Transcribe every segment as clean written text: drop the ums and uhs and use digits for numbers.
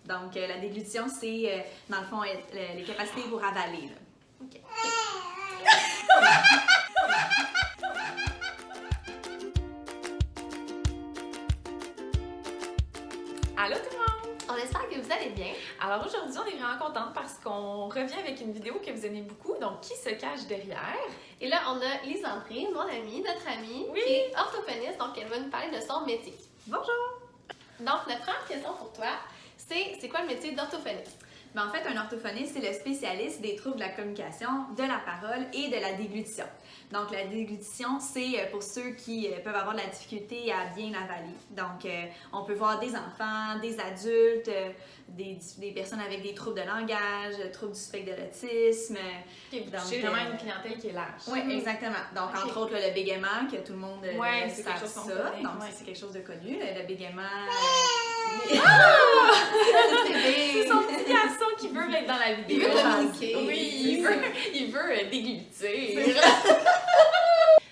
Donc, la déglutition, c'est, dans le fond, les capacités pour avaler. Là. OK. Allô tout le monde! On espère que vous allez bien. Alors aujourd'hui, on est vraiment contente parce qu'on revient avec une vidéo que vous aimez beaucoup. Donc, qui se cache derrière? Et là, on a Lisandrine, mon amie, notre amie, Oui. qui est orthophoniste, donc elle va nous parler de son métier. Bonjour! Donc, notre première question pour toi, c'est quoi le métier d'orthophoniste? En fait, un orthophoniste, c'est le spécialiste des troubles de la communication, de la parole et de la déglutition. Donc, la déglutition, c'est pour ceux qui peuvent avoir de la difficulté à bien avaler. Donc, on peut voir des enfants, des adultes, des personnes avec des troubles de langage, troubles du spectre de l'autisme. C'est vraiment une clientèle qui est large. Oui, exactement. Donc, Ok. entre autres, là, le bégaiement, que tout le monde Ouais, c'est savent quelque chose qu'on ça. connaît, Donc, ouais. c'est quelque chose de connu. Le bégaiement... C'est son petit garçon qui veut être dans la vidéo. Il veut communiquer. Oui, il veut déglutir.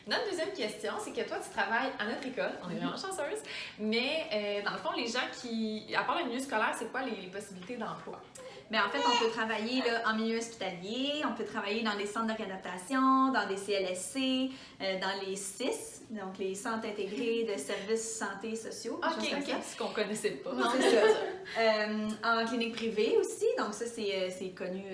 Notre deuxième question, c'est que toi, tu travailles à notre école. On est vraiment chanceuse. Mais dans le fond, les gens qui, à part le milieu scolaire, c'est quoi les possibilités d'emploi? Mais en fait, on peut travailler là, en milieu hospitalier, on peut travailler dans des centres de réadaptation, dans des CLSC, dans les CIS, donc les centres intégrés de services santé sociaux. des choses comme ça. Ce qu'on connaissait pas. Non, c'est ça. En clinique privée aussi, donc ça, c'est connu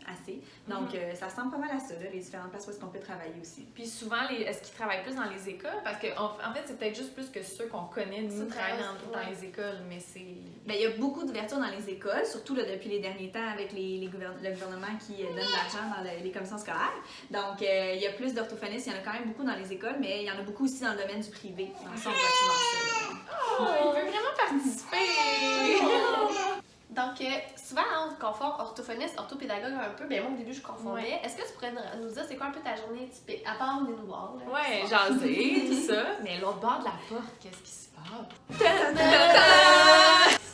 assez. Donc, ça ressemble pas mal à ça, là, les différentes places où est-ce qu'on peut travailler aussi. Puis souvent, est-ce qu'ils travaillent plus dans les écoles? Parce que en fait, c'est peut-être juste plus que ceux qu'on connaît, nous, travaillent dans les écoles, mais c'est... Bien, il y a beaucoup d'ouverture dans les écoles, surtout là, depuis les derniers temps avec le gouvernement qui donne de l'argent dans les commissions scolaires. Donc, il y a plus d'orthophonistes, il y en a quand même beaucoup dans les écoles, mais il y en a beaucoup aussi dans le domaine du privé. Donc, ça, on voit souvent ça. Oh, il veut vraiment participer! Donc, souvent, on se confond orthophoniste, orthopédagogue un peu. Bien, moi, au début, je confondais. Ouais. Est-ce que tu pourrais nous dire c'est quoi un peu ta journée typique, à part venir nous voir? Là, Ouais, jaser, tout ça. Mais l'autre bord de la porte, qu'est-ce qui se passe?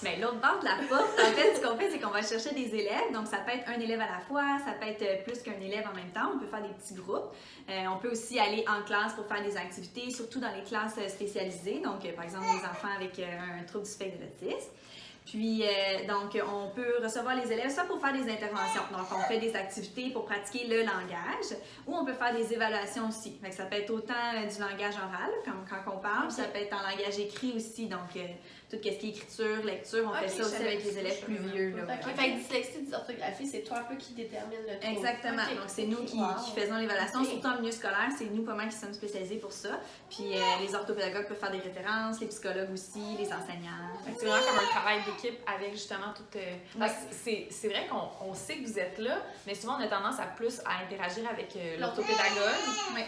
Mais l'autre bord de la porte, en fait, ce qu'on fait, c'est qu'on va chercher des élèves. Donc, ça peut être un élève à la fois, ça peut être plus qu'un élève en même temps. On peut faire des petits groupes. On peut aussi aller en classe pour faire des activités, surtout dans les classes spécialisées. Donc, par exemple, les enfants avec un trouble du spectre de l'autisme. Puis, donc, on peut recevoir les élèves soit pour faire des interventions. Donc, on fait des activités pour pratiquer le langage ou on peut faire des évaluations aussi. Fait que ça peut être autant du langage oral, comme quand on parle, puis ça peut être en langage écrit aussi. Donc, tout ce qui est écriture, lecture, on fait ça aussi avec les élèves plus vieux. Là. OK. Fait que dyslexie, dysorthographie, c'est toi un peu qui détermine le trouble. Exactement. OK. Donc, c'est nous qui faisons l'évaluation, surtout en milieu scolaire. C'est nous, pas mal, qui sommes spécialisés pour ça. Puis, les orthopédagogues peuvent faire des références, les psychologues aussi, les enseignants. Fait que c'est vraiment comme un travail d'équipe avec justement toute... Parce que c'est vrai qu'on sait que vous êtes là, mais souvent on a tendance à plus à interagir avec l'orthopédagogue,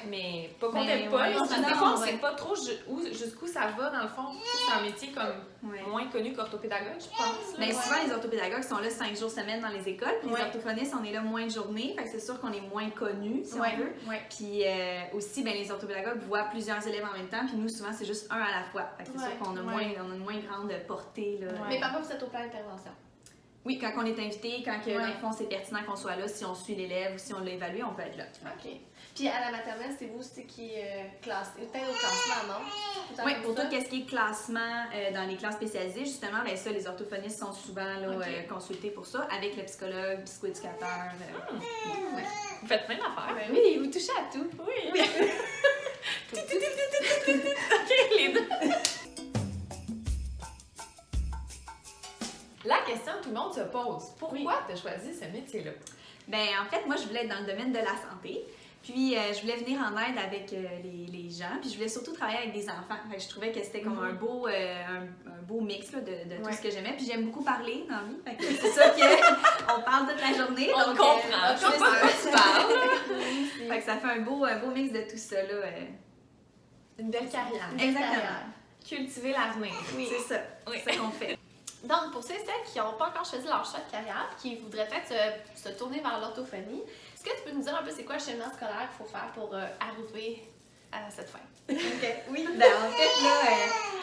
mais pas qu'on Mais t'aime pas. ouais, Là, non, des fois, on ouais. sait pas trop jusqu'où ça va, dans le fond. C'est un métier comme moins connu qu'orthopédagogue, je pense. Mais souvent, les orthopédagogues sont là 5 jours semaine dans les écoles. Puis les Ouais. orthophonistes, on est là moins de journées. Fait que c'est sûr qu'on est moins connus, si Ouais. on veut. Ouais. Puis aussi, ben, les orthopédagogues voient plusieurs élèves en même temps. Puis nous, souvent, c'est juste un à la fois. Fait que c'est sûr qu'on a on a une moins grande portée. Là. Mais parfois, vous êtes au plan d'intervention. Oui, quand on est invité, quand dans le fond, c'est pertinent qu'on soit là, si on suit l'élève ou si on l'a évalué, on peut être là. OK. Puis à la maternelle, c'est vous aussi qui classez. Peut-être au classement, non? Oui, pour tout ce qui est classement dans les classes spécialisées, justement, ben ça, les orthophonistes sont souvent là, consultés pour ça, avec le psychologue, psychoéducateur. Ouais. Vous faites plein d'affaires. Ben oui, vous touchez à tout. Oui. OK, les deux. La question que tout le monde se pose, pourquoi tu as choisi ce métier-là? Ben en fait, moi, je voulais être dans le domaine de la santé. Puis, je voulais venir en aide avec les gens. Puis, je voulais surtout travailler avec des enfants. Fait que je trouvais que c'était comme un beau mix là, de tout ce que j'aimais. Puis, j'aime beaucoup parler dans la vie. Fait que c'est ça qu'on parle toute la journée. On donc, comprend. c'est ça, tu parles. Fait que ça fait un beau mix de tout ça. Là, Une belle carrière. Exactement. Cultiver l'avenir. Oui. C'est ça. Oui. C'est ça qu'on fait. Donc, pour ceux et celles qui n'ont pas encore choisi leur choix de carrière, qui voudraient peut-être se tourner vers l'orthophonie, est-ce que tu peux nous dire un peu c'est quoi le cheminement scolaire qu'il faut faire pour arriver à cette fin? OK. Oui. Ben, en fait, là,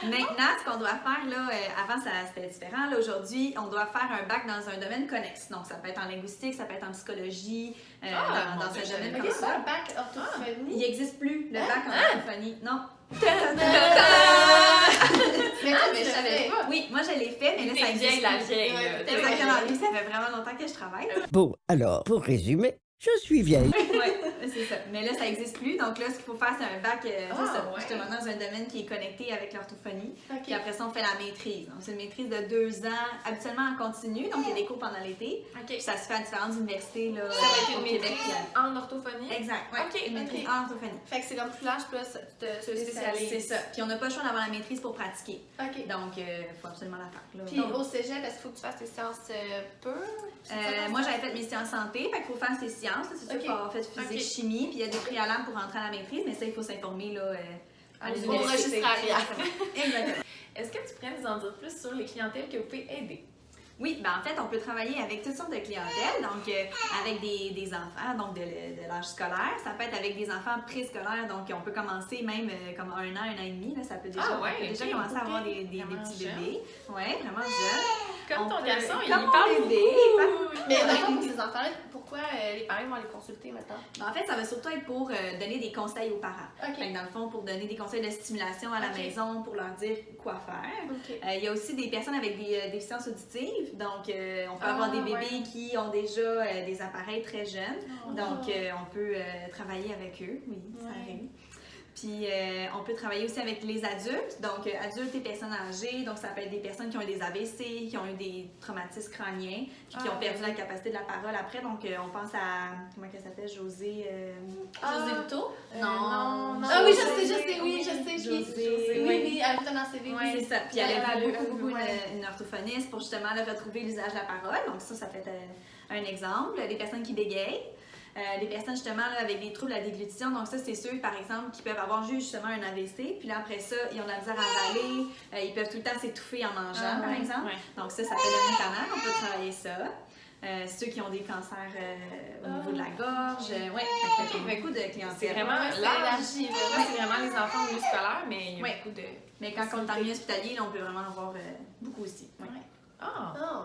maintenant, ce qu'on doit faire, là, avant, c'était différent. Là, aujourd'hui, on doit faire un bac dans un domaine connexe. Donc, ça peut être en linguistique, ça peut être en psychologie, dans un domaine OK, comme c'est pas ça. un bac orthophonie? Il n'existe plus, le bac en orthophonie. Non. Mais mais je savais pas. Oui, moi je l'ai fait, mais là ça T'es existe vieille, la plus. vieille. Ouais, là. t'es Exactement, lui, ça fait vraiment longtemps que je travaille. Bon, alors, pour résumer, je suis vieille. Oui, c'est ça. Mais là, ça n'existe plus. Donc là, ce qu'il faut faire, c'est un bac, c'est ça, ouais. justement dans un domaine qui est connecté avec l'orthophonie. Ok. Puis après ça, on fait la maîtrise. Donc c'est une maîtrise de 2 ans, habituellement en continu. Donc il y a des cours pendant l'été. OK. Puis ça se fait à différentes universités là, Ça va être au une Québec. maîtrise en orthophonie. Exact, ouais. Ok, Une maîtrise ok. en orthophonie. Fait que c'est comme plus large, plus tu te spécialises. C'est ça. Puis on n'a pas le choix d'avoir la maîtrise pour pratiquer. Ok. Donc il faut absolument la faire. Là. Puis Donc, au cégep, est-ce qu'il faut que tu fasses tes séances pures? moi, j'avais fait mes sciences santé, fait qu'il faut faire ces sciences. C'est sûr Ok. qu'il faut avoir fait physique, Ok. chimie, puis il y a des préalables pour rentrer à la maîtrise, mais ça, il faut s'informer là, à Au l'université. registrariat. Exactement. Est-ce que tu pourrais nous en dire plus sur les clientèles que vous pouvez aider? Oui, ben en fait, on peut travailler avec toutes sortes de clientèles, donc avec des enfants, donc de l'âge scolaire. Ça peut être avec des enfants préscolaires, donc on peut commencer même comme 1 an, 1 an et demi. Là, ça peut déjà, Ah ouais, on peut déjà ok, commencer à avoir des vraiment petits jeune. bébés. Oui, vraiment jeunes. Comme On ton peut- garçon, il comme mon parle bébé, beaucoup. Mais d'accord, pour ces enfants-là, pourquoi les parents vont les consulter maintenant? Ben, en fait, ça va surtout être pour donner des conseils aux parents. Ok. Fait que dans le fond, pour donner des conseils de stimulation à la Ok. maison, pour leur dire quoi faire. Ok. Il y a aussi des personnes avec des déficiences auditives. Donc, on peut Ah, avoir des bébés ouais. qui ont déjà des appareils très jeunes. Oh. Donc, on peut travailler avec eux. Oui, ça Ouais. arrive. Puis, on peut travailler aussi avec les adultes. Donc, adultes et personnes âgées. Donc, ça peut être des personnes qui ont eu des AVC, qui ont eu des traumatismes crâniens, puis qui Ah, ont perdu oui. la capacité de la parole après. Donc, on pense à, comment elle s'appelle, José... José Buteau? non. Ah oui, je José- sais, oui, je sais. José- Oui, oui, elle est dans CV. Ouais. C'est ça. Puis Ouais, elle a elle a beaucoup lu, ouais. une orthophoniste pour justement là, retrouver l'usage de la parole. Donc ça peut être un exemple. Des personnes qui bégayent. Des personnes justement là, avec des troubles à la déglutition. Donc ça, c'est ceux, par exemple, qui peuvent avoir juste justement un AVC. Puis là, après ça, ils ont de la misère à avaler. Ils peuvent tout le temps s'étouffer en mangeant, par exemple. Ouais. Donc ça peut devenir tannant. On peut travailler ça. Ceux qui ont des cancers au niveau de la gorge. Ouais, fait qu'il y a beaucoup de clientèle. C'est vraiment Ouais, c'est large. élargi, là. Moi, c'est vraiment les enfants au milieu scolaire, mais il y a Ouais. beaucoup de... Mais quand on est en milieu hospitalier, là, on peut vraiment en avoir beaucoup aussi. Ouais. Ah! Oh.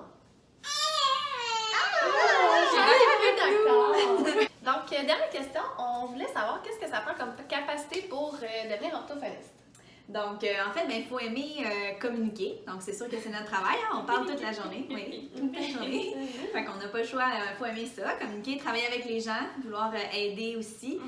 D'accord. Donc, dernière question, on voulait savoir qu'est-ce que ça prend comme capacité pour devenir orthophoniste. Donc, en fait, il faut aimer communiquer. Donc, c'est sûr que c'est notre travail. Hein? On parle toute la journée. Oui, toute la journée. Fait qu'on n'a pas le choix. Il faut aimer ça. Communiquer, travailler avec les gens, vouloir aider aussi.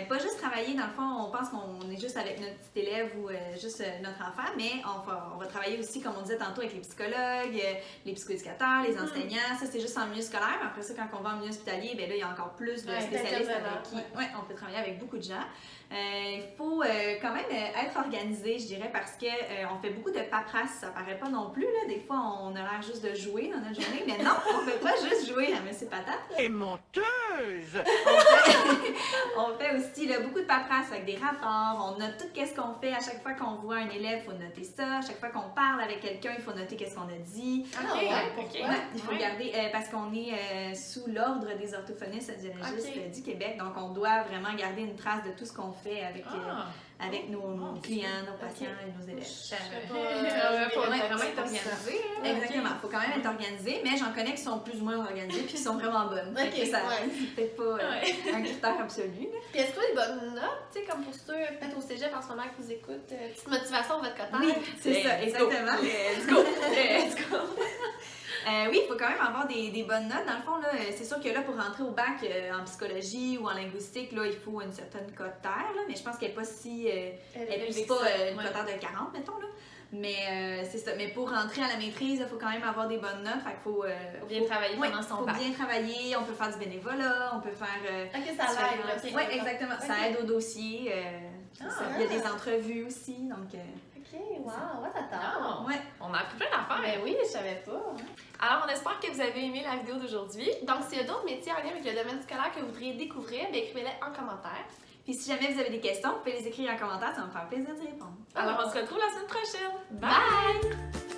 Pas juste travailler, dans le fond, on pense qu'on est juste avec notre petit élève ou juste notre enfant, mais on va travailler aussi, comme on disait tantôt, avec les psychologues, les psychoéducateurs, les enseignants. Ça, c'est juste en milieu scolaire. Après ça, quand on va en milieu hospitalier, bien là, il y a encore plus de Ouais, spécialistes quelques avec qui ouais. on peut travailler avec beaucoup de gens. Il faut quand même être organisé, je dirais, parce que on fait beaucoup de paperasse, ça paraît pas non plus. Là. Des fois, on a l'air juste de jouer dans notre journée, mais non, on fait pas juste jouer à Monsieur Patate. Et menteuse! On fait aussi là, beaucoup de paperasse avec des rapports, on note tout ce qu'on fait. À chaque fois qu'on voit un élève, il faut noter ça. À chaque fois qu'on parle avec quelqu'un, il faut noter qu'est-ce qu'on a dit. Ah, ouais, pourquoi? Ouais, il faut Ouais. garder, parce qu'on est sous l'ordre des orthophonistes audiologistes Ok. du Québec, donc on doit vraiment garder une trace de tout ce qu'on fait avec, avec nos clients, nos patients et nos élèves. Je savais pas. pas. Faut Ouais, vraiment c'est être pour ça. organisé. hein. Exactement, il faut quand même être organisé, mais j'en connais qui sont plus ou moins organisés puis qui sont vraiment bonnes. Fait que Ok, ça, ouais. c'est peut-être pas un critère absolu. Là. Puis est-ce que des bonnes notes, tu sais, comme pour ceux peut-être au cégep en ce moment qui vous écoutent, petite motivation de votre côté? Oui, c'est ça, Let's go. exactement. Let's go! Let's go! Oui, il faut quand même avoir des bonnes notes. Dans le fond, là, c'est sûr que là, pour rentrer au bac en psychologie ou en linguistique, là, il faut une certaine cote terre, là, mais je pense qu'elle n'est pas si... elle n'est élevée pas que ça. une cote terre de 40, mettons. Là. Mais c'est ça. Mais pour rentrer à la maîtrise, il faut quand même avoir des bonnes notes. Fait qu'il faut... Bien travailler ouais, pendant son faut bac. bien travailler. On peut faire du bénévolat, on peut faire... Ok, ça l'aide, là. Oui, exactement. Ça Ok. aide au dossier. C'est ça. Il y a des entrevues aussi, donc... Ok, wow, what attends. Non. ouais. On a appris plein d'affaires. Ben oui, je savais pas. Alors, on espère que vous avez aimé la vidéo d'aujourd'hui. Donc, s'il y a d'autres métiers en lien avec le domaine scolaire que vous voudriez découvrir, bien, écrivez-les en commentaire. Puis si jamais vous avez des questions, vous pouvez les écrire en commentaire, ça va me faire plaisir d'y répondre. Alors, on se retrouve la semaine prochaine. Bye!